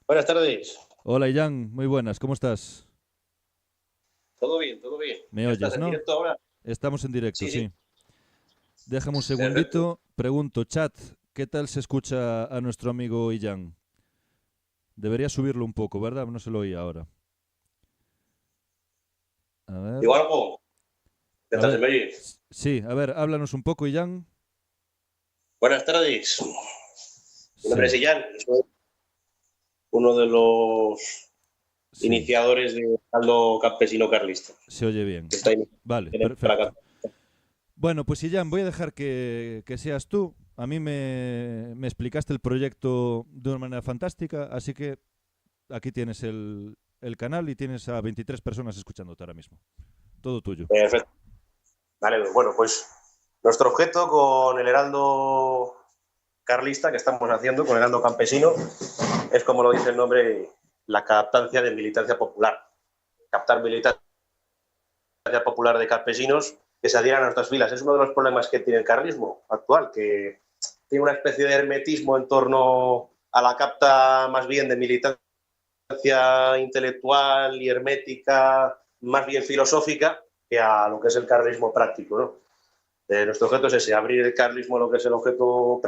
Buenas tardes. Hola, Ian, muy buenas, ¿cómo estás? Todo bien, todo bien. ¿Me ¿Ya oyes, estás en no? directo ahora? Estamos en directo, Sí, sí. sí. Déjame un Perfecto. segundito, pregunto, chat, ¿qué tal se escucha a nuestro amigo Ian? Debería subirlo un poco, ¿verdad? No se lo oía ahora. A ver, Digo algo. ¿Qué a tal se ver, me oye? sí, a ver, háblanos un poco, Ian. Buenas tardes. Mi nombre es Sí, Illán. Soy uno de los sí, iniciadores de Caldo Campesino Carlista. se oye bien. Que está ahí Vale, para perfecto. acá. Bueno, pues Ian, voy a dejar que seas tú. A mí me explicaste el proyecto de una manera fantástica, así que aquí tienes el canal y tienes a 23 personas escuchándote ahora mismo. Todo tuyo. Perfecto. Vale, bueno, pues nuestro objeto con el Heraldo Carlista que estamos haciendo, con el Heraldo Campesino, es como lo dice el nombre, la captancia de militancia popular. Captar militancia popular de campesinos que se adhieran a nuestras filas. Es uno de los problemas que tiene el carlismo actual, que tiene una especie de hermetismo en torno a la capta más bien de militancia intelectual y hermética, más bien filosófica, que a lo que es el carlismo práctico, ¿no? Nuestro objeto es ese, abrir el carlismo a lo que es el objeto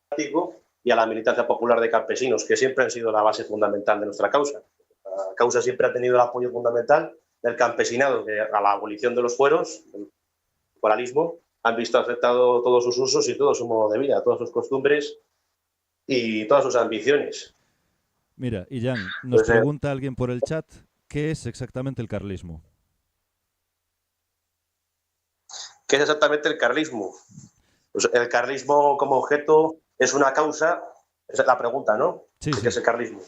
práctico y a la militancia popular de campesinos, que siempre han sido la base fundamental de nuestra causa. La causa siempre ha tenido el apoyo fundamental del campesinado, que a la abolición de los fueros, el foralismo, han visto afectado todos sus usos y todo su modo de vida, todas sus costumbres y todas sus ambiciones. Mira, Iyan, nos Entonces, pregunta alguien por el chat qué es exactamente el carlismo. ¿qué es exactamente el carlismo? Pues el carlismo como objeto es una causa, esa es la pregunta, ¿no? Sí, ¿Qué sí. es el carlismo?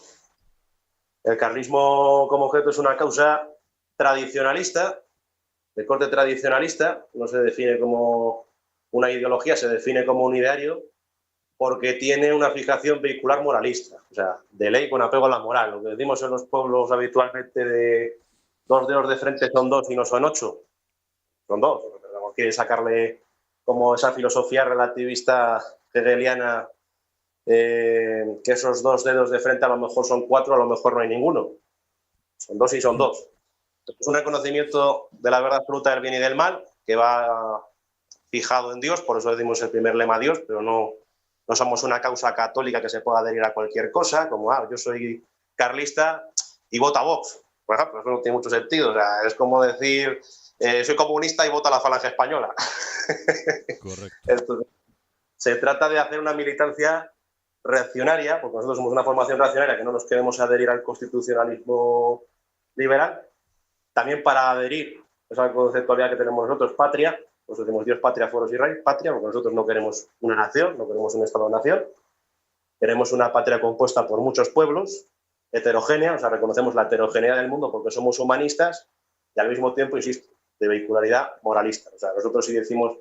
El carlismo como objeto es una causa tradicionalista, de corte tradicionalista, no se define como una ideología, se define como un ideario, porque tiene una fijación vehicular moralista, o sea, de ley con apego a la moral. Lo que decimos en los pueblos habitualmente de dos dedos de frente son dos y no son ocho, son dos. Quiere sacarle como esa filosofía relativista hegeliana, que esos dos dedos de frente a lo mejor son cuatro, a lo mejor no hay ninguno. Son dos y son Hmm. dos. Es un reconocimiento de la verdad absoluta del bien y del mal, que va fijado en Dios, por eso decimos el primer lema Dios, pero no somos una causa católica que se pueda adherir a cualquier cosa, como yo soy carlista y vota a Vox. Por ejemplo, eso no tiene mucho sentido. O sea, es como decir, soy comunista y vota a la falange española. Correcto. Entonces, se trata de hacer una militancia reaccionaria, porque nosotros somos una formación reaccionaria que no nos queremos adherir al constitucionalismo liberal, también para adherir esa conceptualidad que tenemos nosotros, patria, pues decimos Dios, patria, fueros y rey, patria, porque nosotros no queremos una nación, no queremos un Estado-nación, queremos una patria compuesta por muchos pueblos, heterogénea, o sea, reconocemos la heterogeneidad del mundo porque somos humanistas y al mismo tiempo, insisto, de vehicularidad moralista. O sea, nosotros si decimos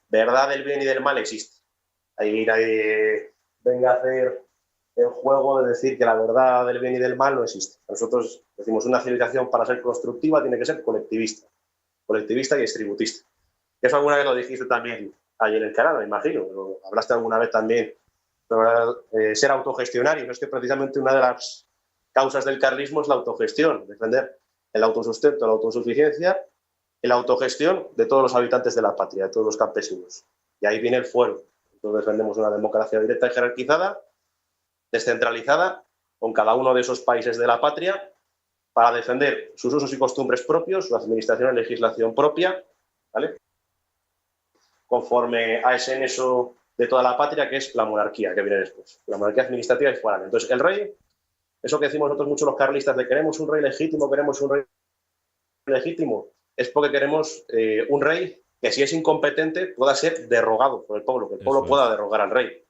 verdad del bien y del mal existe. Ahí nadie venga a hacer el juego de decir que la verdad del bien y del mal no existe. Nosotros decimos una civilización para ser constructiva tiene que ser colectivista y distributista. Eso alguna vez lo dijiste también ayer en el canal, me imagino. Hablaste alguna vez también sobre ser autogestionario. Es que precisamente una de las causas del carlismo es la autogestión, defender el autosustento, la autosuficiencia y la autogestión de todos los habitantes de la patria, de todos los campesinos. Y ahí viene el fuero. Entonces defendemos una democracia directa y jerarquizada, descentralizada, con cada uno de esos países de la patria, para defender sus usos y costumbres propios, su administración y legislación propia, ¿vale? Conforme a ese nexo de toda la patria, que es la monarquía, que viene después. La monarquía administrativa y foral. Entonces, el rey, eso que decimos nosotros muchos los carlistas, de queremos un rey legítimo, queremos un rey legítimo, es porque queremos un rey que si es incompetente pueda ser derogado por el pueblo, que el pueblo Eso pueda es. derogar al rey.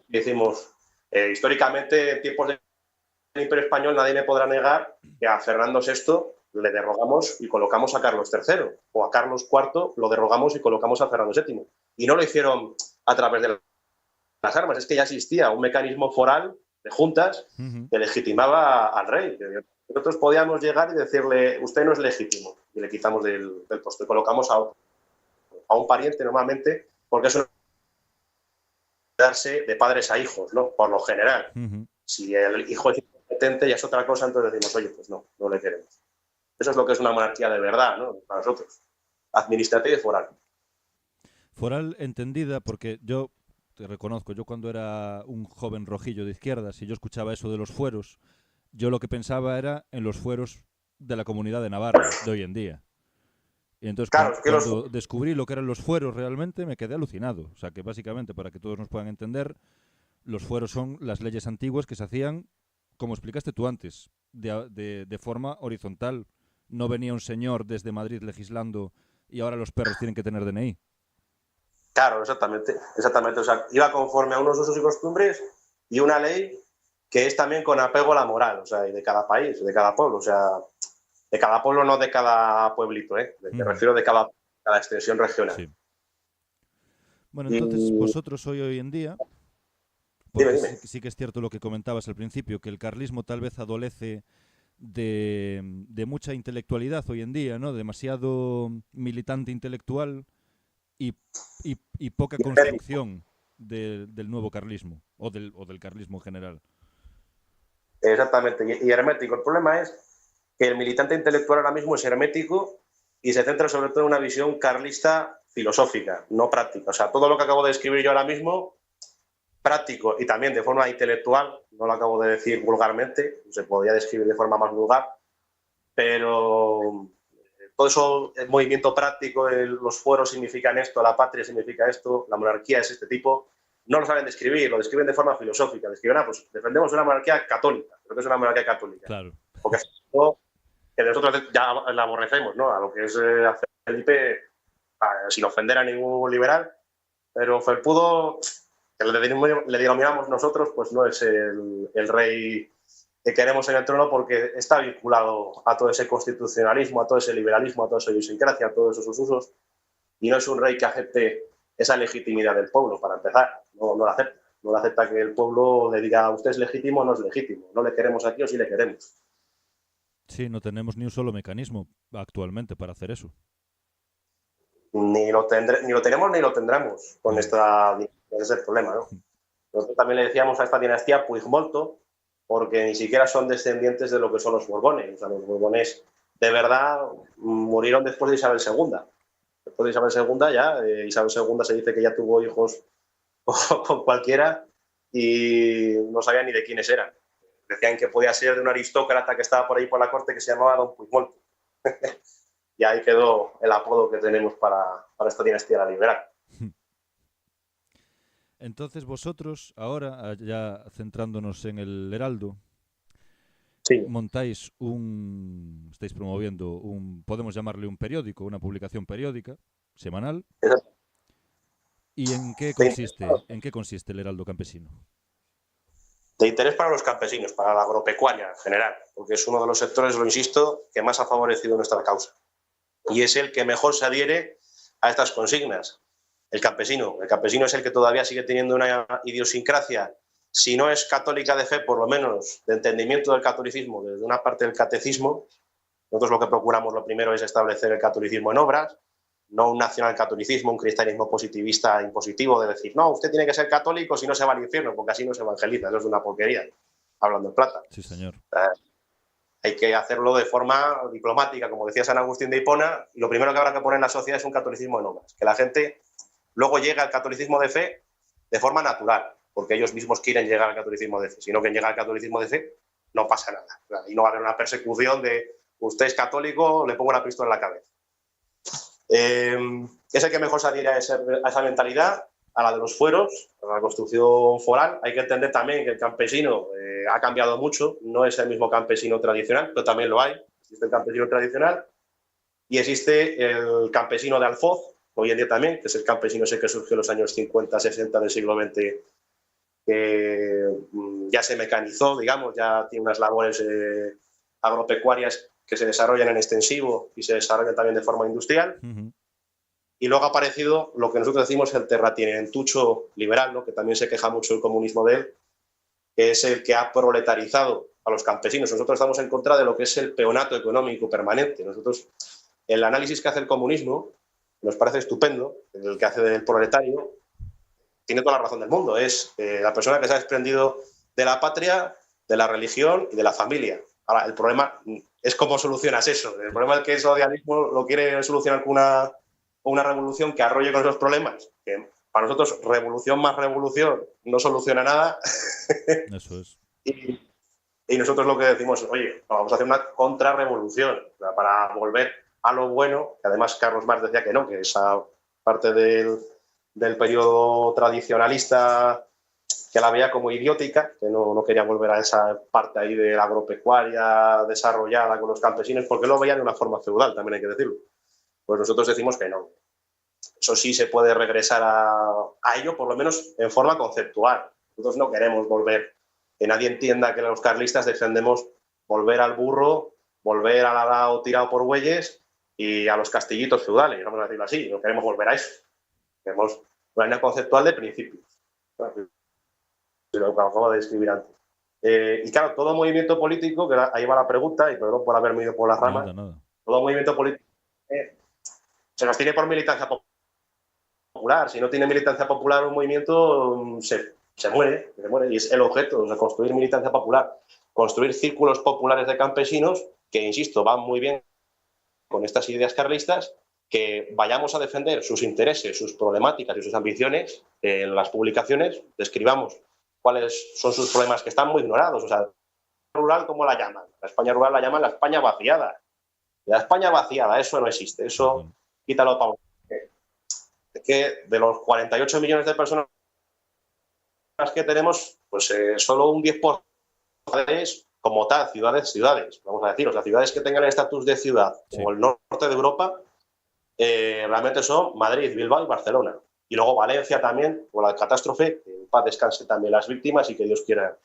Decimos, históricamente, en tiempos del Imperio Español, nadie me podrá negar que a Fernando VI le derrogamos y colocamos a Carlos III, o a Carlos IV lo derrogamos y colocamos a Fernando VII. Y no lo hicieron a través de las armas, es que ya existía un mecanismo foral de juntas Ujú. que legitimaba al rey. Nosotros podíamos llegar y decirle, usted no es legítimo, y le quitamos del puesto y colocamos a un pariente normalmente, porque eso es darse de padres a hijos, ¿no? Por lo general. Ujú. Si el hijo es incompetente ya es otra cosa, entonces decimos, oye, pues no, no le queremos. Eso es lo que es una monarquía de verdad, ¿no? Para nosotros. Administrativa y foral. Foral entendida porque yo, te reconozco, yo cuando era un joven rojillo de izquierdas y yo escuchaba eso de los fueros, yo lo que pensaba era en los fueros de la Comunidad de Navarra de hoy en día. Y entonces Claro, es que cuando descubrí lo que eran los fueros realmente me quedé alucinado. O sea que básicamente, para que todos nos puedan entender, los fueros son las leyes antiguas que se hacían, como explicaste tú antes, de forma horizontal. No venía un señor desde Madrid legislando y ahora los perros tienen que tener DNI. Claro, exactamente, exactamente. O sea, iba conforme a unos usos y costumbres y una ley que es también con apego a la moral, o sea, de cada país, de cada pueblo, o sea, de cada pueblo, no de cada pueblito, ¿eh? Me refiero de cada extensión regional. Sí. Bueno, entonces vosotros hoy en día, porque dime. sí que es cierto lo que comentabas al principio, que el carlismo tal vez adolece de mucha intelectualidad hoy en día, ¿no? Demasiado militante intelectual y poca construcción del nuevo carlismo o del carlismo en general. Exactamente, y hermético. El problema es que el militante intelectual ahora mismo es hermético y se centra sobre todo en una visión carlista filosófica, no práctica. O sea, todo lo que acabo de describir yo ahora mismo, práctico y también de forma intelectual, no lo acabo de decir vulgarmente, se podría describir de forma más vulgar, pero todo eso, el movimiento práctico, los fueros significan esto, la patria significa esto, la monarquía es este tipo, no lo saben describir, lo describen de forma filosófica, describen, pues defendemos una monarquía católica, creo que es una monarquía católica. Claro. Porque es algo que nosotros ya la aborrecemos, ¿no? A lo que es Felipe, sin ofender a ningún liberal, pero Felpudo, que le denominamos nosotros, pues no es el rey que queremos en el trono porque está vinculado a todo ese constitucionalismo, a todo ese liberalismo, a toda esa idiosincrasia, a todos esos usos, y no es un rey que acepte esa legitimidad del pueblo, para empezar, no la acepta. No le acepta que el pueblo le diga, usted es legítimo o no es legítimo, no le queremos aquí o sí le queremos. Sí, no tenemos ni un solo mecanismo actualmente para hacer eso. Ni lo tenemos ni lo tendremos con esta dinastía, ese es el problema, ¿no? Nosotros también le decíamos a esta dinastía Puigmolto, porque ni siquiera son descendientes de lo que son los Borbones. O sea, los Borbones de verdad murieron después de Isabel II. Después de Isabel II ya, Isabel II se dice que ya tuvo hijos con cualquiera y no sabían ni de quiénes eran. Decían que podía ser de un aristócrata que estaba por ahí por la corte que se llamaba Don Puigmolto. Y ahí quedó el apodo que tenemos para esta dinastía la liberal. Entonces vosotros, ahora, ya centrándonos en el Heraldo, sí, estáis promoviendo podemos llamarle un periódico, una publicación periódica, semanal. Exacto. ¿Y en qué consiste el Heraldo Campesino? De interés para los campesinos, para la agropecuaria en general, porque es uno de los sectores, lo insisto, que más ha favorecido nuestra causa. Y es el que mejor se adhiere a estas consignas. El campesino es el que todavía sigue teniendo una idiosincrasia, si no es católica de fe, por lo menos de entendimiento del catolicismo, desde una parte del catecismo. Nosotros lo que procuramos lo primero es establecer el catolicismo en obras, no un nacionalcatolicismo, un cristianismo positivista impositivo de decir, no, usted tiene que ser católico si no se va al infierno, porque así no se evangeliza, eso es una porquería, hablando en plata. Sí, señor. Hay que hacerlo de forma diplomática, como decía San Agustín de Hipona, y lo primero que habrá que poner en la sociedad es un catolicismo en obras, que la gente luego llega al catolicismo de fe de forma natural, porque ellos mismos quieren llegar al catolicismo de fe, sino que llega al catolicismo de fe no pasa nada, y no va a haber una persecución de usted es católico, le pongo una pistola en la cabeza. Es el que mejor se adhiere a esa mentalidad, a la de los fueros, a la construcción foral. Hay que entender también que el campesino ha cambiado mucho, no es el mismo campesino tradicional, pero también lo hay. Existe el campesino tradicional y existe el campesino de alfoz, hoy en día también, que es el campesino ese que surgió en los años 50, 60 del siglo XX, que ya se mecanizó, digamos, ya tiene unas labores agropecuarias que se desarrollan en extensivo y se desarrollan también de forma industrial. Uh-huh. Y luego ha aparecido lo que nosotros decimos el terratenientucho liberal, ¿no? Que también se queja mucho el comunismo de él, que es el que ha proletarizado a los campesinos. Nosotros estamos en contra de lo que es el peonato económico permanente. Nosotros, el análisis que hace el comunismo, nos parece estupendo, el que hace del proletario, tiene toda la razón del mundo. Es la persona que se ha desprendido de la patria, de la religión y de la familia. Ahora, el problema es cómo solucionas eso. El problema es que el socialismo lo quiere solucionar con una revolución que arrolle con esos problemas. Que para nosotros, revolución más revolución no soluciona nada. Eso es. Y nosotros lo que decimos es, oye, vamos a hacer una contrarrevolución para volver a lo bueno, que además Carlos Marx decía que no, que esa parte del periodo tradicionalista que la veía como idiótica, que no quería volver a esa parte ahí de la agropecuaria desarrollada con los campesinos, porque lo veían de una forma feudal, también hay que decirlo. Pues nosotros decimos que no. Eso sí se puede regresar a ello, por lo menos en forma conceptual. Nosotros no queremos volver, que nadie entienda que los carlistas defendemos volver al burro, volver al arao tirado por bueyes y a los castillitos feudales, vamos a decirlo así. No queremos volver a eso. Queremos una línea conceptual de principios. Lo que acabo de describir antes. Y claro, todo movimiento político, que ahí va la pregunta, y perdón por haberme ido por las ramas, Nada. todo movimiento político se nos tiene por militancia popular. Si no tiene militancia popular un movimiento, se muere, y es el objeto, o sea, construir militancia popular, construir círculos populares de campesinos, que, insisto, van muy bien con estas ideas carlistas, que vayamos a defender sus intereses, sus problemáticas y sus ambiciones en las publicaciones, describamos cuáles son sus problemas que están muy ignorados. O sea, rural, ¿cómo la llaman? La España rural la llaman la España vaciada. La España vaciada, eso no existe, eso quítalo para... Es que de los 48 millones de personas que tenemos, pues solo un 10% es como tal, ciudades, vamos a decir. O sea, ciudades que tengan el estatus de ciudad, sí, como el norte de Europa, realmente son Madrid, Bilbao y Barcelona. Y luego Valencia también, por la catástrofe, que en paz descanse también las víctimas y que Dios quiera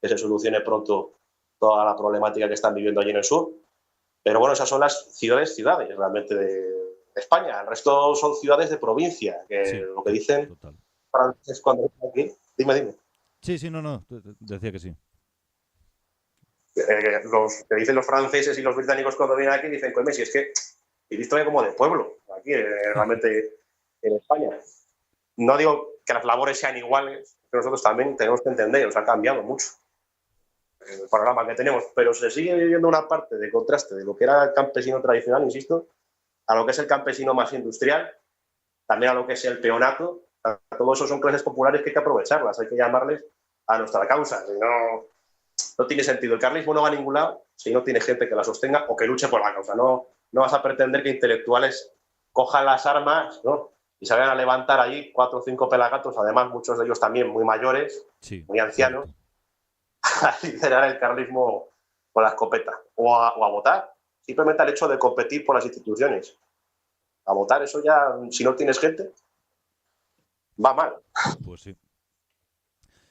que se solucione pronto toda la problemática que están viviendo allí en el sur. Pero bueno, esas son las ciudades realmente de España. El resto son ciudades de provincia, que sí, lo que dicen total. Franceses cuando están aquí. Dime. Sí, no, decía que sí. Los que dicen los franceses y los británicos cuando vienen aquí dicen, coño, si es que vivís todavía como de pueblo, aquí realmente en España. No digo que las labores sean iguales, pero nosotros también tenemos que entender, o sea, ha cambiado mucho el panorama que tenemos, pero se sigue viviendo una parte de contraste de lo que era el campesino tradicional, insisto, a lo que es el campesino más industrial, también a lo que es el peonato. Todo eso son clases populares que hay que aprovecharlas, hay que llamarles a nuestra causa. Si no tiene sentido. El carlismo no va a ningún lado si no tiene gente que la sostenga o que luche por la causa. No vas a pretender que intelectuales cojan las armas, ¿no?, y salgan a levantar allí 4 o 5 pelagatos, además muchos de ellos también muy mayores, sí, muy ancianos, a liderar el carlismo con la escopeta o a votar. Simplemente al hecho de competir por las instituciones. A votar, eso ya, si no tienes gente, va mal. Pues sí.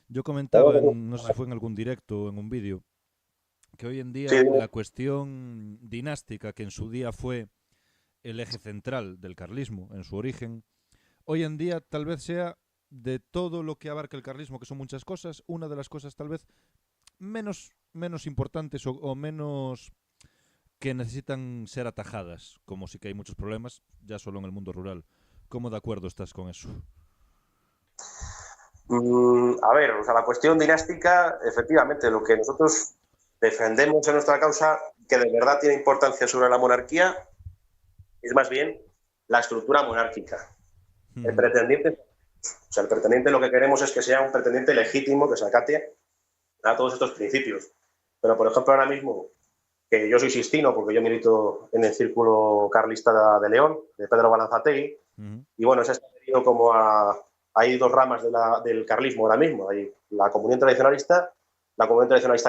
Yo comentaba, no sé si fue en algún directo o en un vídeo, que hoy en día la cuestión dinástica, que en su día fue el eje central del carlismo, en su origen, hoy en día tal vez sea, de todo lo que abarca el carlismo, que son muchas cosas, una de las cosas tal vez menos importantes o menos que necesitan ser atajadas, como sí que hay muchos problemas, ya solo en el mundo rural. ¿Cómo de acuerdo estás con eso? A ver, o sea, la cuestión dinástica, efectivamente, lo que nosotros defendemos en nuestra causa, que de verdad tiene importancia sobre la monarquía, es más bien la estructura monárquica. El pretendiente lo que queremos es que sea un pretendiente legítimo, que se acate a todos estos principios. Pero, por ejemplo, ahora mismo, que yo soy sistino, porque yo milito en el círculo carlista de León, de Pedro Balanzategui, y bueno, se ha establecido como hay dos ramas del carlismo ahora mismo. Hay la comunión tradicionalista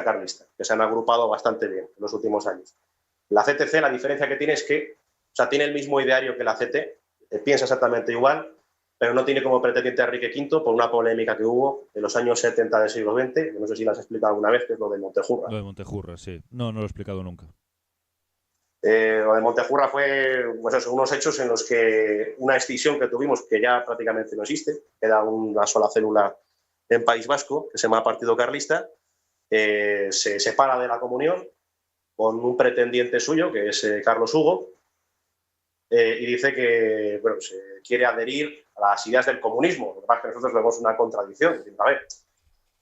carlista, que se han agrupado bastante bien en los últimos años. La CTC, la diferencia que tiene es que, o sea, tiene el mismo ideario que la CT, piensa exactamente igual, pero no tiene como pretendiente a Enrique V por una polémica que hubo en los años 70 del siglo XX, que no sé si la has explicado alguna vez, que es lo de Montejurra. Lo de Montejurra, sí. No lo he explicado nunca. Lo de Montejurra fue, pues eso, unos hechos en los que una extinción que tuvimos, que ya prácticamente no existe, era una sola célula en País Vasco, que se llama Partido Carlista, se separa de la comunión con un pretendiente suyo, que es Carlos Hugo, y dice que bueno, se quiere adherir a las ideas del comunismo. Lo que pasa es que nosotros vemos una contradicción. A ver,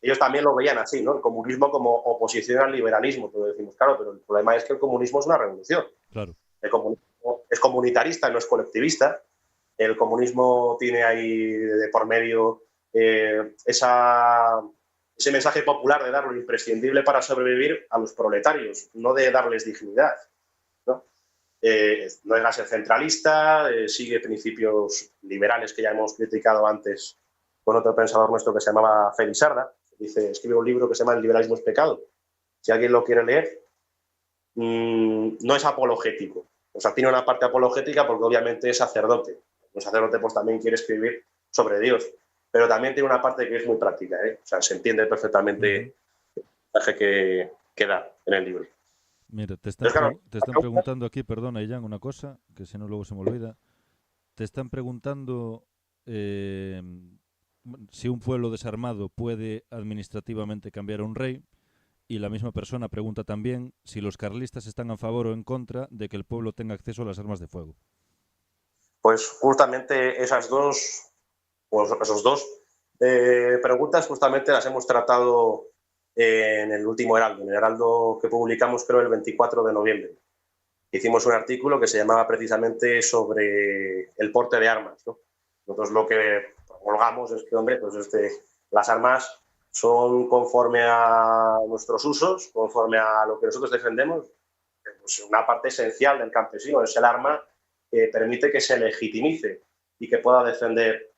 ellos también lo veían así, ¿no? El comunismo como oposición al liberalismo. Pero decimos, claro, pero el problema es que el comunismo es una revolución. Claro. El comunismo es comunitarista, no es colectivista. El comunismo tiene ahí de por medio ese mensaje popular de dar lo imprescindible para sobrevivir a los proletarios, no de darles dignidad, ¿no? No llega a ser centralista, sigue principios liberales que ya hemos criticado antes con otro pensador nuestro que se llamaba Félix Sarda. Escribe un libro que se llama El liberalismo es pecado. Si alguien lo quiere leer, no es apologético. O sea, tiene una parte apologética porque obviamente es sacerdote. Un sacerdote pues también quiere escribir sobre Dios, pero también tiene una parte que es muy práctica, ¿eh? O sea, se entiende perfectamente el mensaje que da en el libro. Mira, te están preguntando aquí, perdona, Ian, una cosa, que si no luego se me olvida. Te están preguntando si un pueblo desarmado puede administrativamente cambiar a un rey, y la misma persona pregunta también si los carlistas están a favor o en contra de que el pueblo tenga acceso a las armas de fuego. Pues justamente esas dos preguntas justamente las hemos tratado en el último Heraldo, en el Heraldo que publicamos creo el 24 de noviembre. Hicimos un artículo que se llamaba precisamente sobre el porte de armas, ¿no? Nosotros lo que promulgamos es que, hombre, pues las armas son conforme a nuestros usos, conforme a lo que nosotros defendemos, pues una parte esencial del campesino es el arma que permite que se legitimice y que pueda defender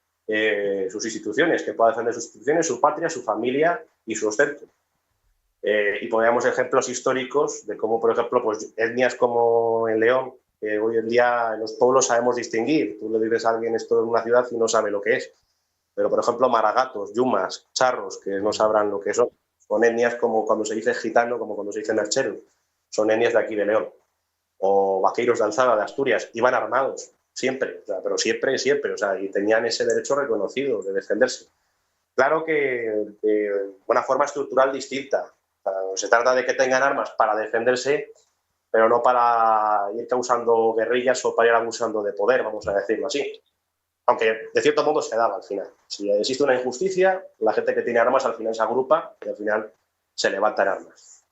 sus instituciones, su patria, su familia y su ostento. Y poníamos ejemplos históricos de cómo, por ejemplo, pues etnias como en León, que hoy en día en los pueblos sabemos distinguir. Tú le dices a alguien esto en una ciudad y no sabe lo que es. Pero, por ejemplo, maragatos, yumas, charros, que no sabrán lo que son. Son etnias como cuando se dice gitano, como cuando se dice merchero. Son etnias de aquí de León. O vaqueiros de Alzada, de Asturias. Iban armados, siempre. O sea, pero siempre. O sea, y tenían ese derecho reconocido de defenderse. Claro que de una forma estructural distinta. Se trata de que tengan armas para defenderse, pero no para ir causando guerrillas o para ir abusando de poder, vamos a decirlo así. Aunque de cierto modo se daba al final. Si existe una injusticia, la gente que tiene armas al final se agrupa y al final se levanta en armas.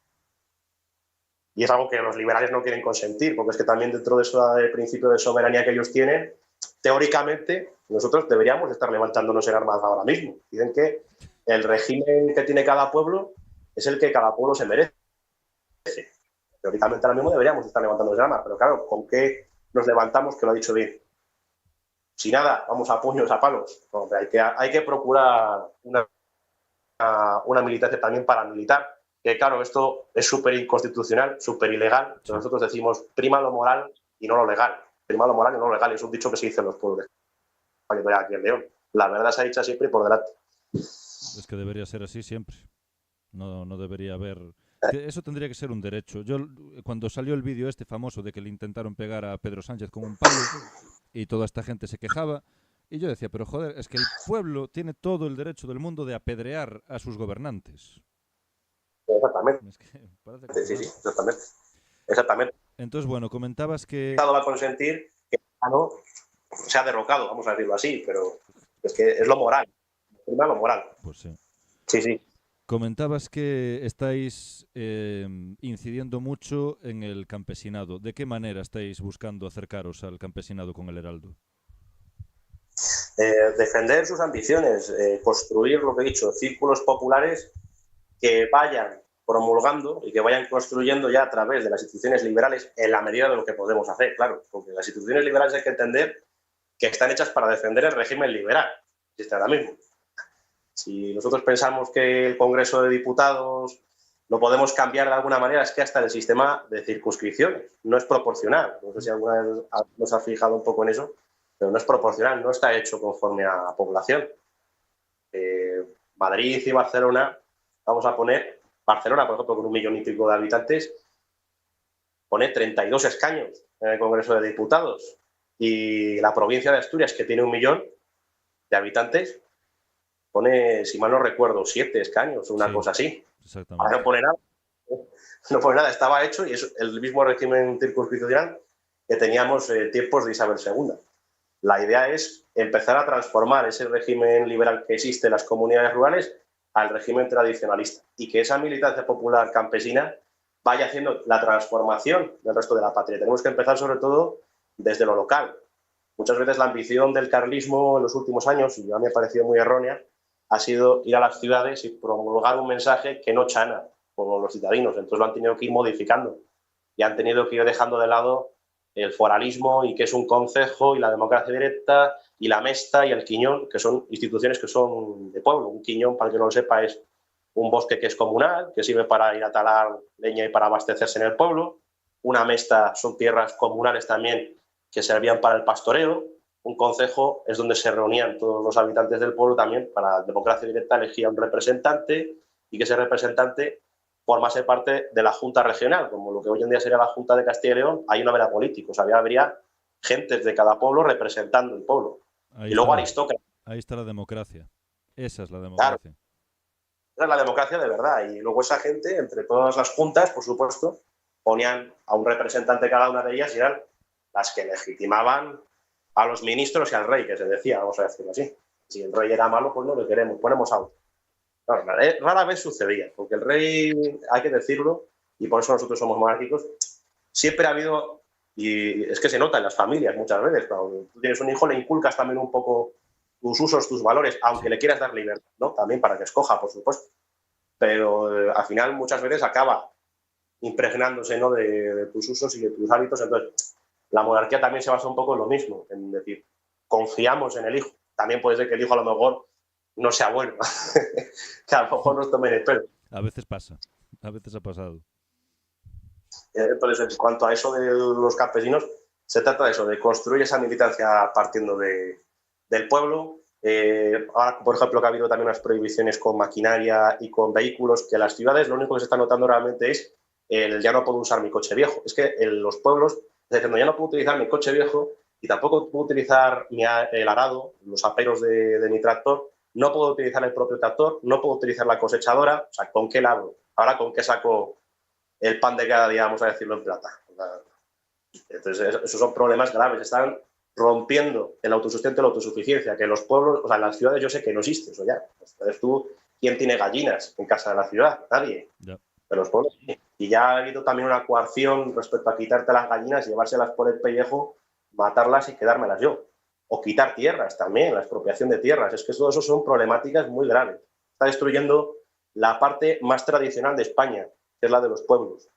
Y es algo que los liberales no quieren consentir, porque es que también dentro de ese principio de soberanía que ellos tienen, teóricamente nosotros deberíamos estar levantándonos en armas ahora mismo. Dicen que el régimen que tiene cada pueblo es el que cada pueblo se merece. Teóricamente ahora mismo deberíamos estar levantándonos en armas, pero claro, ¿con qué nos levantamos? Que lo ha dicho bien. Si nada, vamos a puños, a palos. No, hay que procurar una militancia también paramilitar, que claro, esto es súper inconstitucional, súper ilegal, pero nosotros decimos prima lo moral y no lo legal. Prima lo moral y no lo legal, es un dicho que se dice en los pueblos de aquí en León. La verdad se ha dicho siempre por delante. Es que debería ser así siempre. No debería haber... Eso tendría que ser un derecho. Yo, cuando salió el vídeo famoso de que le intentaron pegar a Pedro Sánchez con un palo y toda esta gente se quejaba, y yo decía, pero joder, es que el pueblo tiene todo el derecho del mundo de apedrear a sus gobernantes. Exactamente. Es que parece que sí, exactamente. Entonces, bueno, comentabas que... El Estado va a consentir que no sea derrocado, vamos a decirlo así, pero es que es lo moral. Primero lo moral. Pues sí. Sí. Comentabas que estáis incidiendo mucho en el campesinado. ¿De qué manera estáis buscando acercaros al campesinado con el Heraldo? Defender sus ambiciones, construir, lo que he dicho, círculos populares que vayan promulgando y que vayan construyendo ya a través de las instituciones liberales en la medida de lo que podemos hacer, claro, porque las instituciones liberales hay que entender que están hechas para defender el régimen liberal, que existe ahora mismo. Si nosotros pensamos que el Congreso de Diputados lo podemos cambiar de alguna manera, es que hasta el sistema de circunscripciones no es proporcional. No sé si alguna vez nos ha fijado un poco en eso, pero no es proporcional, no está hecho conforme a la población. Madrid y Barcelona, vamos a poner, Barcelona, por ejemplo, con 1,5 millones de habitantes, pone 32 escaños en el Congreso de Diputados. Y la provincia de Asturias, que tiene 1 millón de habitantes, pone, si mal no recuerdo, 7 escaños, una cosa así. Exactamente. Ahora no pone nada. No pone nada, estaba hecho y es el mismo régimen circunscripcional que teníamos en tiempos de Isabel II. La idea es empezar a transformar ese régimen liberal que existe en las comunidades rurales al régimen tradicionalista y que esa militancia popular campesina vaya haciendo la transformación del resto de la patria. Tenemos que empezar sobre todo desde lo local. Muchas veces la ambición del carlismo en los últimos años, y a mí me ha parecido muy errónea, ha sido ir a las ciudades y promulgar un mensaje que no chana con los citadinos. Entonces lo han tenido que ir modificando y han tenido que ir dejando de lado el foralismo y que es un concejo y la democracia directa y la Mesta y el Quiñón, que son instituciones que son de pueblo. Un quiñón, para el que no lo sepa, es un bosque que es comunal, que sirve para ir a talar leña y para abastecerse en el pueblo. Una Mesta son tierras comunales también que servían para el pastoreo. Un concejo es donde se reunían todos los habitantes del pueblo también para democracia directa, elegía un representante y que ese representante formase parte de la Junta Regional, como lo que hoy en día sería la Junta de Castilla y León. Hay una vera política, o sea, habría gentes de cada pueblo representando el pueblo. Ahí y luego está, aristócratas. ahí está la democracia. Esa es la Claro, democracia. esa es la democracia de verdad. Y luego esa gente, entre todas las juntas, por supuesto, ponían a un representante cada una de ellas y eran las que legitimaban a los ministros y al rey, que se decía, vamos a decirlo así. Si el rey era malo, pues no le queremos, ponemos a otro. No, rara vez sucedía, porque el rey, hay que decirlo, y por eso nosotros somos monárquicos, siempre ha habido, y es que se nota en las familias muchas veces, cuando tú tienes un hijo le inculcas también un poco tus usos, tus valores, aunque le quieras dar libertad, ¿no? También para que escoja, por supuesto. Pero al final muchas veces acaba impregnándose, ¿no? de tus usos y de tus hábitos. Entonces, la monarquía también se basa un poco en lo mismo, en decir, confiamos en el hijo. También puede ser que el hijo a lo mejor no sea bueno, que a lo mejor nos tomen el pelo. A veces pasa, a veces ha pasado. Entonces, en cuanto a eso de los campesinos, se trata de eso, de construir esa militancia partiendo del pueblo. Ahora, por ejemplo, que ha habido también unas prohibiciones con maquinaria y con vehículos, que en las ciudades lo único que se está notando realmente es el ya no puedo usar mi coche viejo. Es que en los pueblos, están diciendo ya no puedo utilizar mi coche viejo y tampoco puedo utilizar el arado, los aperos de mi tractor, no puedo utilizar el propio tractor, no puedo utilizar la cosechadora. O sea, ¿con qué lado? Ahora, ¿con qué saco el pan de cada día, vamos a decirlo en plata? Entonces, esos son problemas graves. Están rompiendo el autosustento y la autosuficiencia, que en los pueblos, o sea, en las ciudades yo sé que no existe eso ya. Entonces tú, ¿quién tiene gallinas en casa de la ciudad? Nadie. Ya. Pero los pueblos sí. Y ya ha habido también una coacción respecto a quitarte las gallinas, llevárselas por el pellejo, matarlas y quedármelas yo. O quitar tierras también, la expropiación de tierras. Es que todo eso son problemáticas muy graves. Está destruyendo la parte más tradicional de España, que es la de los pueblos.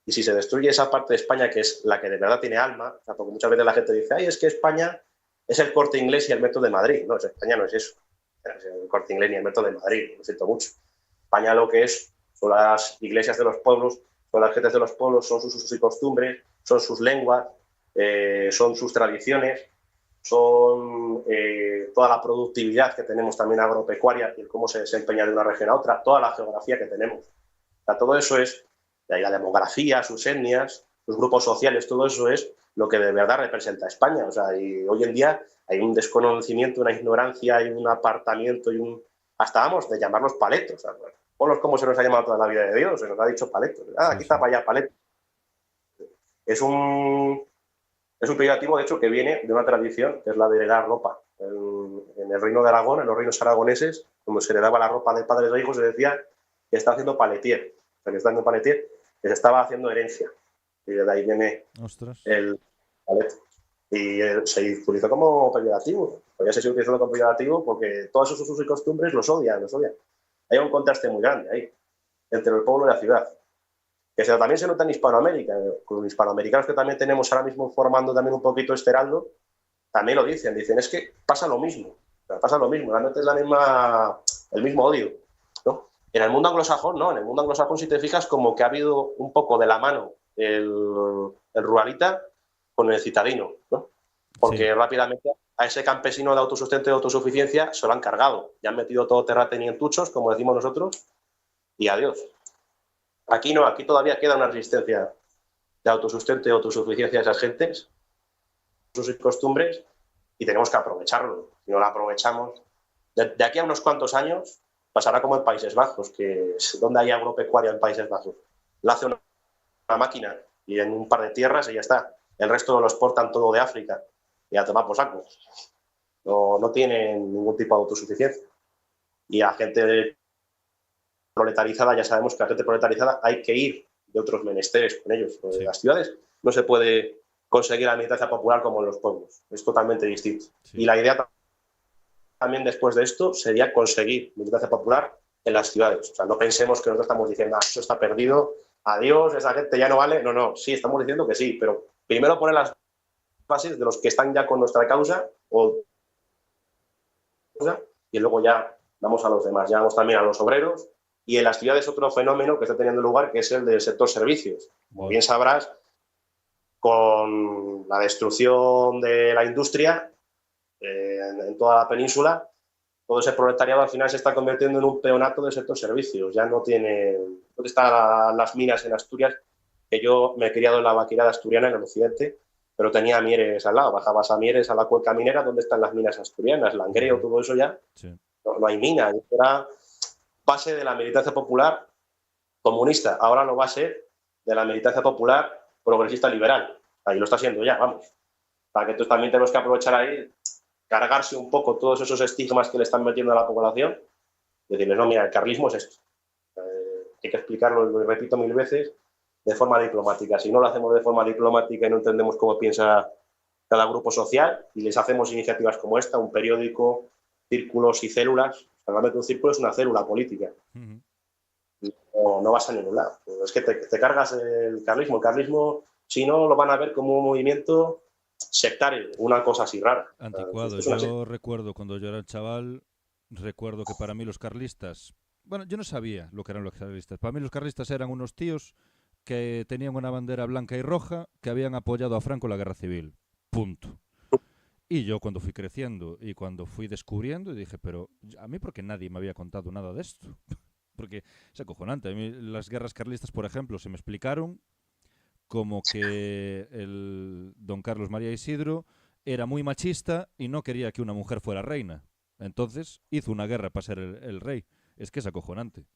Y si se destruye esa parte de España, que es la que de verdad tiene alma, o sea, porque muchas veces la gente dice, ay, es que España es el Corte Inglés y el Metro de Madrid. No, España no es eso. Es el Corte Inglés ni el Metro de Madrid, lo siento mucho. España lo que es son las iglesias de los pueblos, son las gentes de los pueblos, son sus usos y costumbres, son sus lenguas, son sus tradiciones, son toda la productividad que tenemos también agropecuaria y el cómo se desempeña de una región a otra, toda la geografía que tenemos. O sea, todo eso es, de ahí la demografía, sus etnias, sus grupos sociales, todo eso es lo que de verdad representa a España. O sea, y hoy en día hay un desconocimiento, una ignorancia, hay un apartamiento y un... Hasta vamos de llamarlos paletos. O sea, bueno, ponlos como se nos ha llamado toda la vida de Dios, se nos ha dicho paletos. Ah, aquí está para allá, paletos. Es un peyorativo, de hecho, que viene de una tradición, que es la de heredar ropa. En el reino de Aragón, en los reinos aragoneses, cuando se heredaba la ropa de padres a hijos, se decía que está haciendo paletier. O sea, que está haciendo paletier, que se estaba haciendo herencia. Y de ahí viene el paleto. Y se utilizó como peyorativo. Todavía se sigue utilizando como peyorativo porque todos esos usos y costumbres los odian, los odian. Hay un contraste muy grande ahí, entre el pueblo y la ciudad. Que también se nota en Hispanoamérica, con los hispanoamericanos que también tenemos ahora mismo formando también un poquito este heraldo, también lo dicen, es que pasa lo mismo, o sea, pasa lo mismo, realmente es el mismo odio, ¿no? En el mundo anglosajón, no, en el mundo anglosajón, si te fijas, como que ha habido un poco de la mano el ruralita con el citadino, ¿no? Porque sí, rápidamente a ese campesino de autosustento y de autosuficiencia se lo han cargado, ya han metido todo terratenientuchos, como decimos nosotros, y adiós. Aquí no, aquí todavía queda una resistencia de autosustento y autosuficiencia de esas gentes, sus costumbres, y tenemos que aprovecharlo. Si no lo aprovechamos, de aquí a unos cuantos años pasará como en Países Bajos, que es donde hay agropecuaria en Países Bajos. La hace una máquina y en un par de tierras y ya está. El resto lo exportan todo de África y a tomar por saco. No tienen ningún tipo de autosuficiencia. Y a gente proletarizada, ya sabemos que la gente proletarizada hay que ir de otros menesteres con ellos. Sí. En las ciudades no se puede conseguir la militancia popular como en los pueblos, es totalmente distinto. Sí. Y la idea también después de esto sería conseguir militancia popular en las ciudades. O sea, no pensemos que nosotros estamos diciendo, eso está perdido, adiós, esa gente ya no vale. No, no, sí, estamos diciendo que sí, pero primero poner las bases de los que están ya con nuestra causa y luego ya vamos a los demás, ya vamos también a los obreros. Y en las ciudades otro fenómeno que está teniendo lugar, que es el del sector servicios. Como bien sabrás, con la destrucción de la industria en toda la península, todo ese proletariado al final se está convirtiendo en un peonato del sector servicios. Ya no tiene... ¿Dónde están las minas en Asturias? Que yo me he criado en la vaquería asturiana, en el occidente, pero tenía Mieres al lado. Bajabas a Mieres, a la cuenca minera, ¿dónde están las minas asturianas? Langreo, todo eso ya. Sí. No hay mina. Era base de la militancia popular comunista. Ahora no va a ser de la militancia popular progresista liberal. Ahí lo está haciendo ya, vamos. Para que entonces también tenemos que aprovechar ahí, cargarse un poco todos esos estigmas que le están metiendo a la población y decirles, no, mira, el carlismo es esto. Hay que explicarlo, lo repito 1000 veces, de forma diplomática. Si no lo hacemos de forma diplomática y no entendemos cómo piensa cada grupo social y les hacemos iniciativas como esta, un periódico, círculos y células, realmente un círculo es una célula política. No vas a ningún lado. Es que te cargas el carlismo. El carlismo, si no, lo van a ver como un movimiento sectario, una cosa así rara. Anticuado. Yo recuerdo cuando yo era chaval, recuerdo que para mí los carlistas... Bueno, yo no sabía lo que eran los carlistas. Para mí los carlistas eran unos tíos que tenían una bandera blanca y roja que habían apoyado a Franco en la Guerra Civil. Punto. Y yo cuando fui creciendo y cuando fui descubriendo, dije, pero a mí porque nadie me había contado nada de esto. Porque es acojonante. A mí las guerras carlistas, por ejemplo, se me explicaron como que el don Carlos María Isidro era muy machista y no quería que una mujer fuera reina. Entonces hizo una guerra para ser el rey. Es que es acojonante.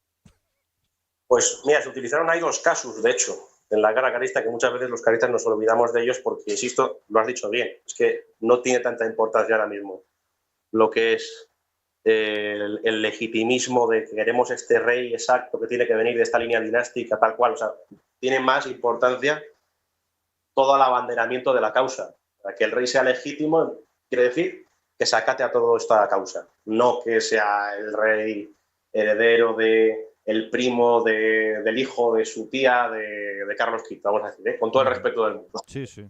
Pues mira, se utilizaron ahí los casos, de hecho, en la guerra carlista, que muchas veces los carlistas nos olvidamos de ellos porque, insisto, lo has dicho bien, es que no tiene tanta importancia ahora mismo lo que es el legitimismo de que queremos este rey exacto que tiene que venir de esta línea dinástica, tal cual. O sea, tiene más importancia todo el abanderamiento de la causa. Para que el rey sea legítimo quiere decir que se acate a toda esta causa, no que sea el rey heredero de el primo del hijo de su tía de Carlos V, vamos a decir, con todo el respeto del mundo. Sí, sí.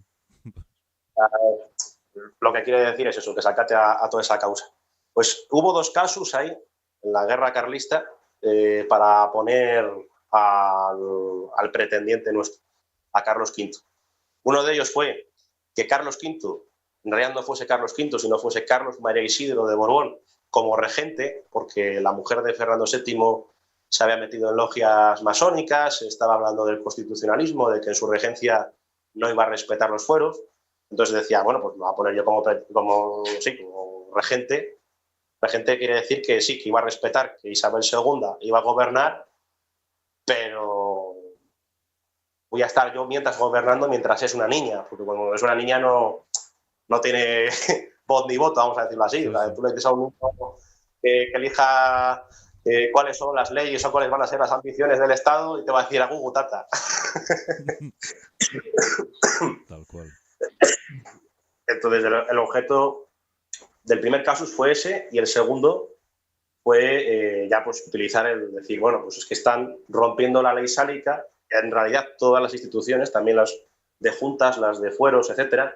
Lo que quiere decir es eso, que se acate a toda esa causa. Pues hubo dos casos ahí, en la guerra carlista, para poner al pretendiente nuestro, a Carlos V. Uno de ellos fue que Carlos V, en realidad no fuese Carlos V, sino fuese Carlos María Isidro de Borbón como regente, porque la mujer de Fernando VII se había metido en logias masónicas, estaba hablando del constitucionalismo, de que en su regencia no iba a respetar los fueros. Entonces decía, bueno, pues me voy a poner yo como regente. Regente quiere decir que sí, que iba a respetar que Isabel II iba a gobernar, pero voy a estar yo mientras gobernando mientras es una niña, porque cuando es una niña no tiene voz ni voto, vamos a decirlo así. O sea, tú le dices a un niño que elija cuáles son las leyes o cuáles van a ser las ambiciones del Estado y te va a decir a Gugu Tata. Tal cual. Entonces el objeto del primer casus fue ese y el segundo fue ya pues utilizar el decir, bueno, pues es que están rompiendo la ley sálica, en realidad todas las instituciones, también las de juntas, las de fueros, etcétera,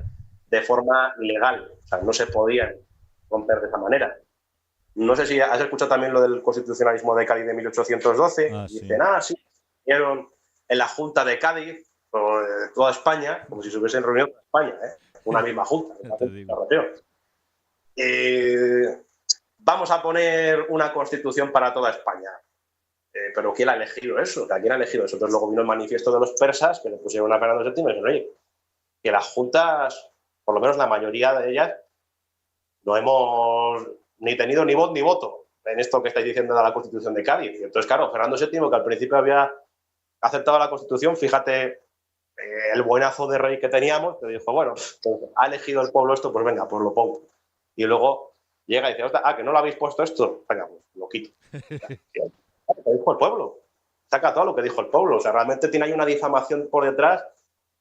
de forma legal. O sea, no se podían romper de esa manera. No sé si has escuchado también lo del constitucionalismo de Cádiz de 1812. Dicen, sí, vinieron en la Junta de Cádiz, de toda España, como si se hubiesen reunido toda España, una misma junta. Vamos a poner una constitución para toda España. Pero ¿quién ha elegido eso? ¿Quién ha elegido eso? Entonces luego vino el manifiesto de los persas que le pusieron a Fernando VII y dijeron, oye, que las juntas, por lo menos la mayoría de ellas, no hemos ni tenido ni voz ni voto en esto que estáis diciendo de la Constitución de Cádiz. Y entonces, claro, Fernando VII, que al principio había aceptado la Constitución, fíjate el buenazo de rey que teníamos, que dijo, bueno, pues, ha elegido el pueblo esto, pues venga, pues lo pongo. Y luego llega y dice, que no lo habéis puesto esto, venga, pues lo quito. lo que dijo el pueblo. Saca todo lo que dijo el pueblo. O sea, realmente tiene ahí una difamación por detrás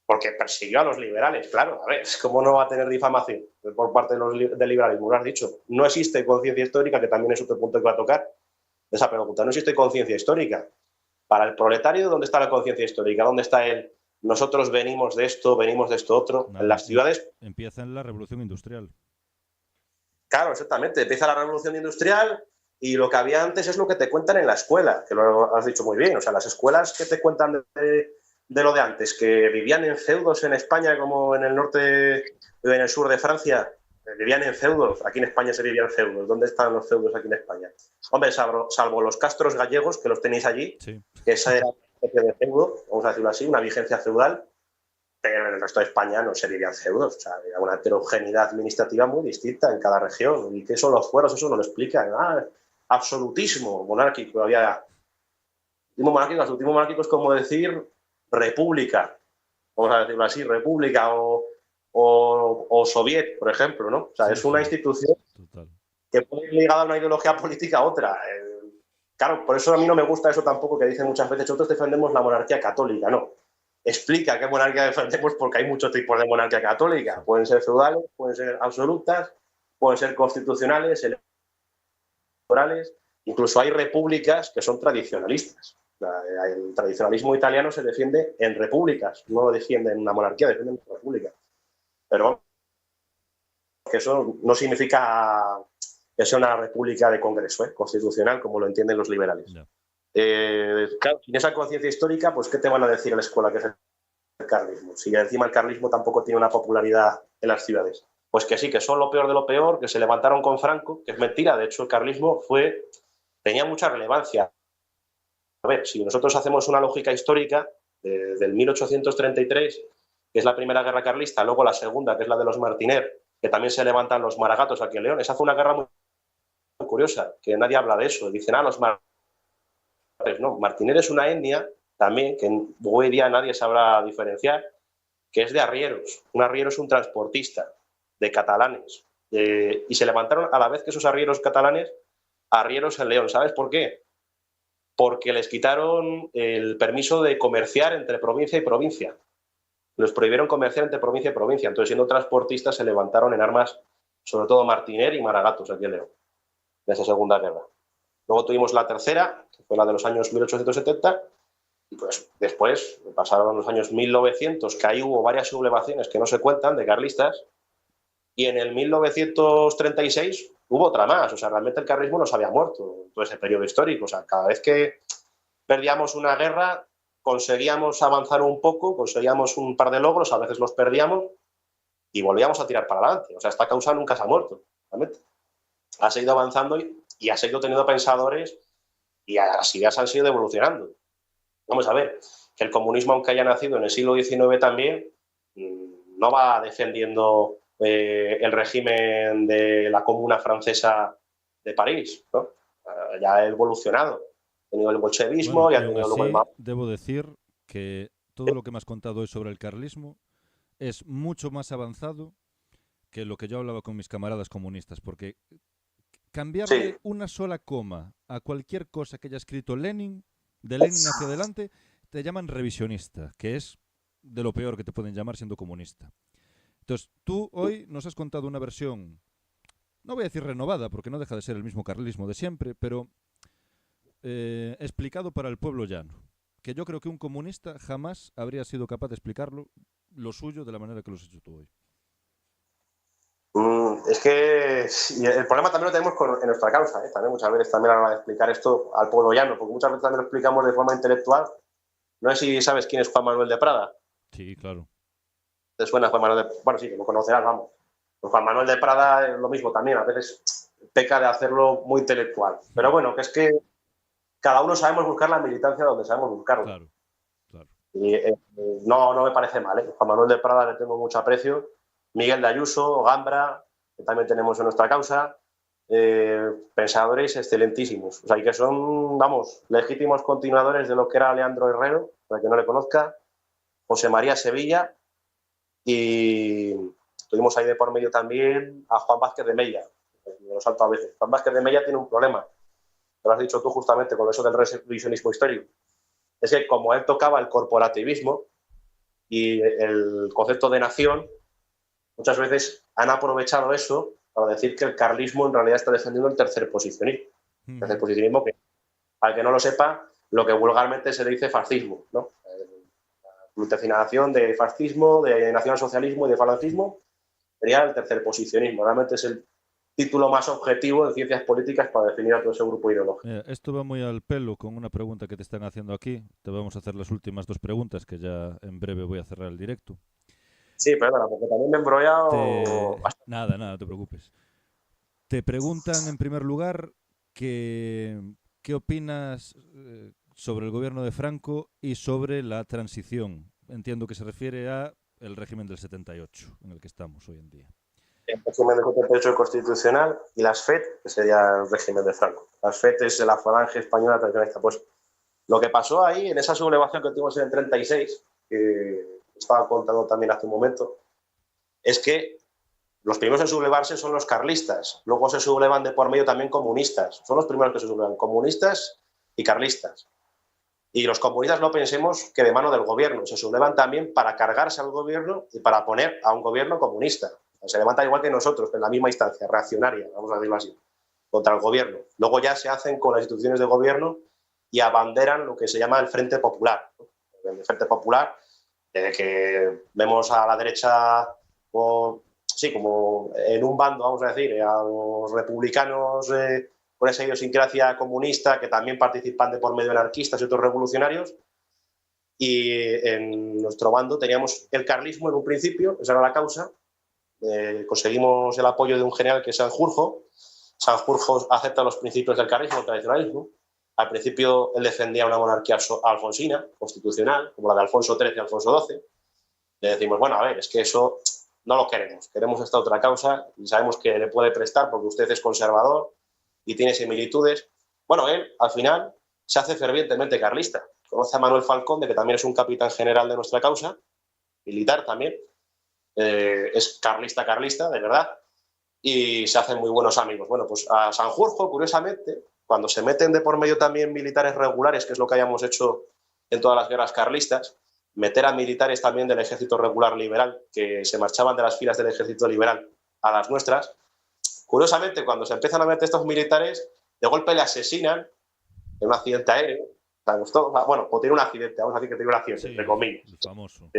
porque persiguió a los liberales. Claro, a ver, ¿cómo no va a tener difamación por parte del liberalismo? Lo has dicho. No existe conciencia histórica, que también es otro punto que va a tocar esa pregunta. No existe conciencia histórica. Para el proletario, ¿dónde está la conciencia histórica? ¿Dónde está el nosotros venimos de esto otro? Nada, en las ciudades... Empieza en la revolución industrial. Claro, exactamente. Empieza la revolución industrial y lo que había antes es lo que te cuentan en la escuela, que lo has dicho muy bien. O sea, las escuelas que te cuentan de lo de antes, que vivían en feudos en España como en el norte, en el sur de Francia, vivían en feudos. Aquí en España se vivían feudos. ¿Dónde están los feudos aquí en España? Hombre, salvo los castros gallegos, que los tenéis allí, Sí. que esa era una especie de feudo, vamos a decirlo así, una vigencia feudal, pero en el resto de España no se vivían feudos. O sea, había una heterogeneidad administrativa muy distinta en cada región. ¿Y qué son los fueros? Eso no lo explican. Absolutismo monárquico. Había último monárquico es como decir república. Vamos a decirlo así, república o soviet, por ejemplo, ¿no? O sea, Sí, es una sí. institución Total. que puede ir ligada a una ideología política a otra. Claro, por eso a mí no me gusta eso tampoco que dicen muchas veces, nosotros defendemos la monarquía católica, no. Explica qué monarquía defendemos porque hay muchos tipos de monarquía católica. Pueden ser feudales, pueden ser absolutas, pueden ser constitucionales, electorales. Incluso hay repúblicas que son tradicionalistas. El tradicionalismo italiano se defiende en repúblicas, no lo defiende en una monarquía, defiende en una república. Pero que eso no significa que sea una república de congreso, constitucional, como lo entienden los liberales. No. Claro, sin esa conciencia histórica, pues ¿qué te van a decir en la escuela que es el carlismo? Si encima el carlismo tampoco tiene una popularidad en las ciudades. Pues que sí, que son lo peor de lo peor, que se levantaron con Franco, que es mentira. De hecho, el carlismo tenía mucha relevancia. A ver, si nosotros hacemos una lógica histórica del 1833, que es la primera guerra carlista, luego la segunda, que es la de los Martiner, que también se levantan los maragatos aquí en León, esa fue una guerra muy curiosa, que nadie habla de eso. Dicen, los Martiner, no, Martiner es una etnia también, que hoy día nadie sabrá diferenciar, que es de arrieros. Un arriero es un transportista de catalanes. Y se levantaron a la vez que esos arrieros catalanes, arrieros en León. ¿Sabes por qué? Porque les quitaron el permiso de comerciar entre provincia y provincia. Les prohibieron comerciar entre provincia y provincia. Entonces, siendo transportistas, se levantaron en armas, sobre todo Martiner y Maragatos aquí en León, de esa Segunda Guerra. Luego tuvimos la tercera, que fue la de los años 1870, y pues después pasaron los años 1900, que ahí hubo varias sublevaciones que no se cuentan, de carlistas, y en el 1936 hubo otra más. O sea, realmente el carlismo no se había muerto en todo ese periodo histórico. O sea, cada vez que perdíamos una guerra, conseguíamos avanzar un poco, conseguíamos un par de logros, a veces los perdíamos y volvíamos a tirar para adelante. O sea, esta causa nunca se ha muerto, realmente. Ha seguido avanzando y ha seguido teniendo pensadores y las ideas han seguido evolucionando. Vamos a ver, que el comunismo, aunque haya nacido en el siglo XIX también, no va defendiendo el régimen de la Comuna Francesa de París, ¿no? Ya ha evolucionado. Ha tenido el bolchevismo Bueno, y y ha aún tenido luego el así, Mao. debo decir que todo lo que me has contado hoy sobre el carlismo es mucho más avanzado que lo que yo hablaba con mis camaradas comunistas, porque cambiarle Sí, una sola coma a cualquier cosa que haya escrito Lenin, de Lenin hacia adelante, te llaman revisionista, que es de lo peor que te pueden llamar siendo comunista. Entonces, tú hoy nos has contado una versión, no voy a decir renovada, porque no deja de ser el mismo carlismo de siempre, pero explicado para el pueblo llano. Que yo creo que un comunista jamás habría sido capaz de explicarlo, lo suyo, de la manera que lo has hecho tú hoy. Es que sí, el problema también lo tenemos en nuestra causa, ¿eh? También muchas veces también a la hora de explicar esto al pueblo llano, porque muchas veces también lo explicamos de forma intelectual. No sé si sabes quién es Juan Manuel de Prada. Sí, claro. ¿Te suena Juan Manuel de... Bueno, sí, que lo conocerás, vamos. Pues Juan Manuel de Prada es lo mismo también, a veces peca de hacerlo muy intelectual. Pero bueno, que es que cada uno sabemos buscar la militancia donde sabemos buscarla. Claro, claro. Y no me parece mal, ¿eh? Juan Manuel de Prada le tengo mucho aprecio. Miguel de Ayuso, Gambra, que también tenemos en nuestra causa. Pensadores excelentísimos. O sea, y que son, vamos, legítimos continuadores de lo que era Leandro Herrero, para que no le conozca, José María Sevilla, y tuvimos ahí de por medio también a Juan Vázquez de Mella. Me lo salto a veces. Juan Vázquez de Mella tiene un problema, lo has dicho tú justamente con eso del revisionismo histórico, es que como él tocaba el corporativismo y el concepto de nación, muchas veces han aprovechado eso para decir que el carlismo en realidad está defendiendo el tercerposicionismo. El tercerposicionismo que, al que no lo sepa, lo que vulgarmente se le dice fascismo, ¿no? La aglutenación de fascismo, de nacionalsocialismo y de falangismo sería el tercerposicionismo. Realmente es el título más objetivo de ciencias políticas para definir a todo ese grupo ideológico. Esto va muy al pelo con una pregunta que te están haciendo aquí. Te vamos a hacer las últimas 2 preguntas, que ya en breve voy a cerrar el directo. Sí, perdona, porque también me he embrollado. Nada, no te preocupes. Te preguntan en primer lugar qué opinas sobre el gobierno de Franco y sobre la transición. Entiendo que se refiere a el régimen del 78, en el que estamos hoy en día. El régimen del 78 constitucional y las FET, que sería el régimen de Franco. Las FET es la falange española tradicionalista. Pues lo que pasó ahí, en esa sublevación que tuvimos en el 36, que estaba contando también hace un momento, es que los primeros en sublevarse son los carlistas, luego se sublevan de por medio también comunistas, son los primeros que se sublevan, comunistas y carlistas. Y los comunistas no pensemos que de mano del gobierno, se sublevan también para cargarse al gobierno y para poner a un gobierno comunista. O sea, se levantan igual que nosotros, en la misma instancia, reaccionaria, vamos a decirlo así, contra el gobierno. Luego ya se hacen con las instituciones de gobierno y abanderan lo que se llama el Frente Popular. El Frente Popular, desde que vemos a la derecha como en un bando, vamos a decir, a los republicanos con esa idiosincrasia comunista que también participan de por medio de anarquistas y otros revolucionarios. Y en nuestro bando teníamos el carlismo en un principio, esa era la causa. Conseguimos el apoyo de un general que es Sanjurjo. Sanjurjo acepta los principios del carlismo, del tradicionalismo. Al principio él defendía una monarquía alfonsina, constitucional, como la de Alfonso XIII y Alfonso XII. Le decimos, bueno, a ver, es que eso no lo queremos esta otra causa y sabemos que le puede prestar porque usted es conservador y tiene similitudes. Bueno, él al final se hace fervientemente carlista. Conoce a Manuel Falcón, de que también es un capitán general de nuestra causa, militar también. Es carlista, de verdad, y se hacen muy buenos amigos. Bueno, pues a Sanjurjo, curiosamente, cuando se meten de por medio también militares regulares, que es lo que hayamos hecho en todas las guerras carlistas, meter a militares también del ejército regular liberal, que se marchaban de las filas del ejército liberal a las nuestras. Curiosamente, cuando se empiezan a meter estos militares, de golpe le asesinan en un accidente aéreo. Bueno, pues tiene un accidente, vamos a decir que tiene un accidente, entre comillas. El famoso.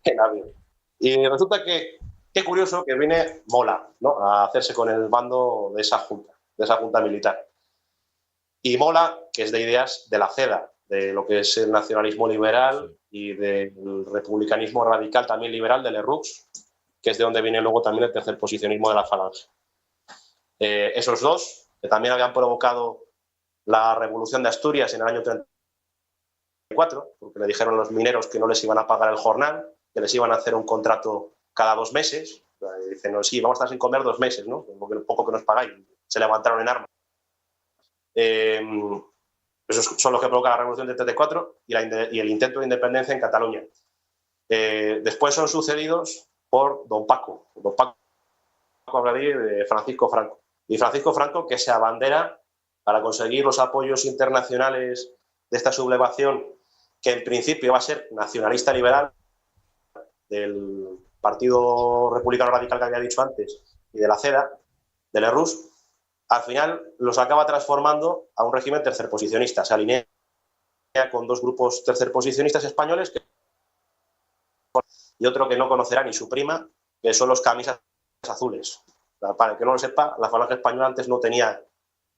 En avión. Y resulta que, qué curioso que viene Mola, ¿no?, a hacerse con el bando de esa junta militar. Y Mola, que es de ideas de la CEDA, de lo que es el nacionalismo liberal y del republicanismo radical también liberal de Lerroux, que es de donde viene luego también el tercerposicionismo de la falange. Esos dos, que también habían provocado la revolución de Asturias en el año 34, porque le dijeron a los mineros que no les iban a pagar el jornal, que les iban a hacer un contrato cada 2 meses. Y dicen, no, sí, vamos a estar sin comer 2 meses, ¿no?, porque poco que nos pagáis. Se levantaron en armas. Esos son los que provocan la revolución del 34 y el intento de independencia en Cataluña. Después son sucedidos por don Paco. Don Paco hablaría de Francisco Franco. Y Francisco Franco, que se abandera para conseguir los apoyos internacionales de esta sublevación, que en principio va a ser nacionalista liberal, del Partido Republicano Radical que había dicho antes, y de la CEDA, de Lerroux, al final los acaba transformando a un régimen tercerposicionista. Se alinea con 2 grupos tercerposicionistas españoles y otro que no conocerá ni su prima, que son los camisas azules. Para el que no lo sepa, la falange española antes no tenía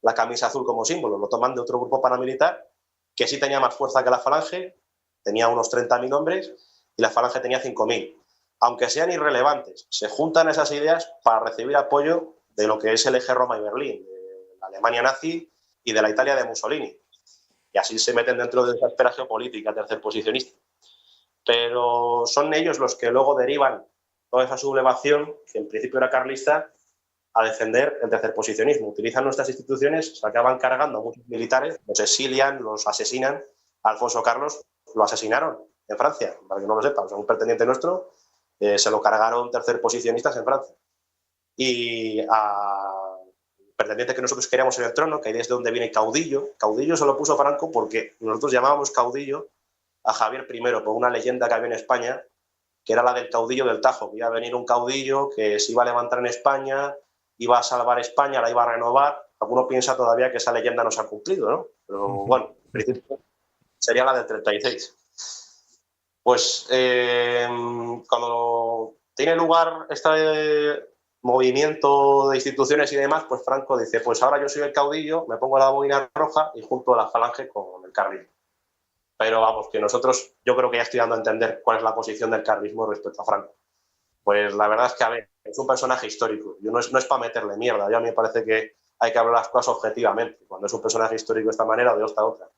la camisa azul como símbolo, lo toman de otro grupo paramilitar que sí tenía más fuerza que la falange, tenía unos 30.000 hombres y la falange tenía 5.000. Aunque sean irrelevantes, se juntan esas ideas para recibir apoyo de lo que es el eje Roma y Berlín, de la Alemania nazi y de la Italia de Mussolini. Y así se meten dentro de esa esfera geopolítica tercerposicionista. Pero son ellos los que luego derivan toda esa sublevación, que en principio era carlista, a defender el tercerposicionismo. Utilizan nuestras instituciones, se acaban cargando a muchos militares, los exilian, los asesinan. A Alfonso Carlos lo asesinaron en Francia, para que no lo sepa, o sea, un pretendiente nuestro, se lo cargaron tercerposicionistas en Francia. Y a pretendiente que nosotros queríamos en el trono, que ahí es de donde viene caudillo. Caudillo se lo puso Franco porque nosotros llamábamos caudillo a Javier I por una leyenda que había en España, que era la del caudillo del Tajo, que iba a venir un caudillo que se iba a levantar en España, iba a salvar España, la iba a renovar. Alguno piensa todavía que esa leyenda no se ha cumplido, ¿no? Pero bueno, en principio sería la del 36. Pues cuando tiene lugar este movimiento de instituciones y demás, pues Franco dice, pues ahora yo soy el caudillo, me pongo la boina roja y junto a la falange con el carlismo. Pero vamos, que nosotros, yo creo que ya estoy dando a entender cuál es la posición del carlismo respecto a Franco. Pues la verdad es que, a ver, es un personaje histórico. No es para meterle mierda. Yo a mí me parece que hay que hablar las cosas objetivamente. Cuando es un personaje histórico de esta manera o de esta otra.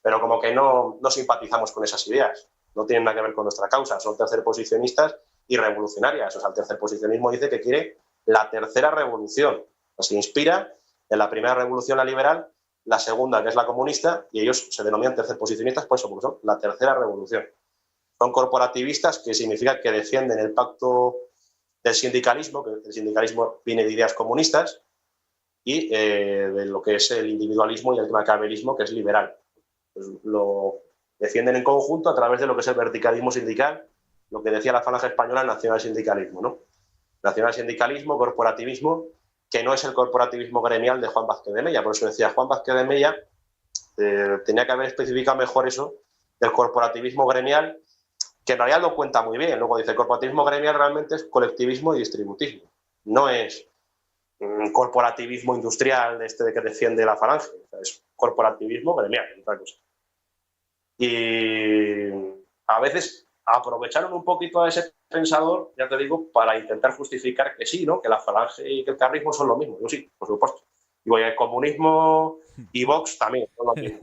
Pero como que no simpatizamos con esas ideas. No tienen nada que ver con nuestra causa. Son tercerposicionistas y revolucionarias. O sea, el tercerposicionismo dice que quiere la tercera revolución. Se inspira en la primera revolución, la liberal, la segunda, que es la comunista, y ellos se denominan tercerposicionistas, pues porque son la tercera revolución. Son corporativistas, que significa que defienden el pacto del sindicalismo, que el sindicalismo viene de ideas comunistas, y de lo que es el individualismo y el maquiavelismo, que es liberal. Pues lo defienden en conjunto a través de lo que es el verticalismo sindical, lo que decía la falange española, el nacionalsindicalismo, ¿no? Nacionalsindicalismo, corporativismo, que no es el corporativismo gremial de Juan Vázquez de Mella. Por eso decía, Juan Vázquez de Mella tenía que haber especificado mejor eso del corporativismo gremial, que en realidad lo cuenta muy bien. Luego dice, el corporativismo gremial realmente es colectivismo y distributismo. No es corporativismo industrial de que defiende la falange. Es corporativismo gremial, otra cosa. Y a veces aprovecharon un poquito a ese pensador, ya te digo, para intentar justificar que sí, ¿no? Que la falange y que el carlismo son lo mismo. Yo sí, por supuesto. Digo, y el comunismo y Vox también son lo mismo.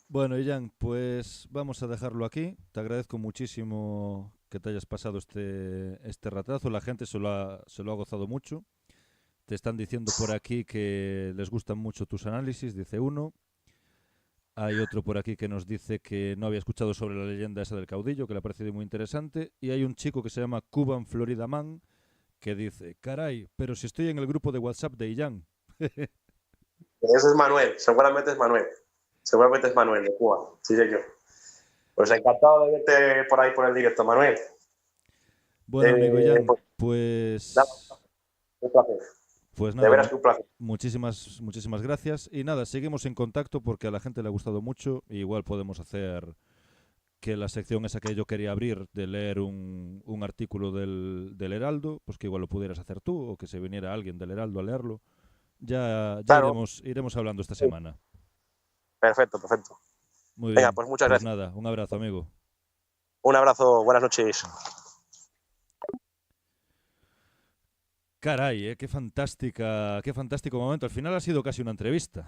Bueno, Illán, pues vamos a dejarlo aquí. Te agradezco muchísimo que te hayas pasado este ratazo. La gente se lo ha gozado mucho. Te están diciendo por aquí que les gustan mucho tus análisis, dice uno. Hay otro por aquí que nos dice que no había escuchado sobre la leyenda esa del caudillo, que le ha parecido muy interesante. Y hay un chico que se llama Cuban Florida Man, que dice, caray, pero si estoy en el grupo de WhatsApp de Illán. Ese es Manuel, seguramente es Manuel. Seguramente es Manuel de Cuba, sí sé yo. Pues encantado de verte por ahí por el directo, Manuel. Bueno, amigo Illán, pues... Nada, un placer. Pues nada, de veras que un placer. muchísimas gracias. Y nada, seguimos en contacto porque a la gente le ha gustado mucho. Y igual podemos hacer que la sección esa que yo quería abrir de leer un artículo del Heraldo, pues que igual lo pudieras hacer tú o que se viniera alguien del Heraldo a leerlo. Ya claro. iremos hablando esta semana. Perfecto. Muy Venga, bien. pues muchas gracias. Nada, un abrazo, amigo. Un abrazo, buenas noches. Caray, qué fantástico momento. Al final ha sido casi una entrevista.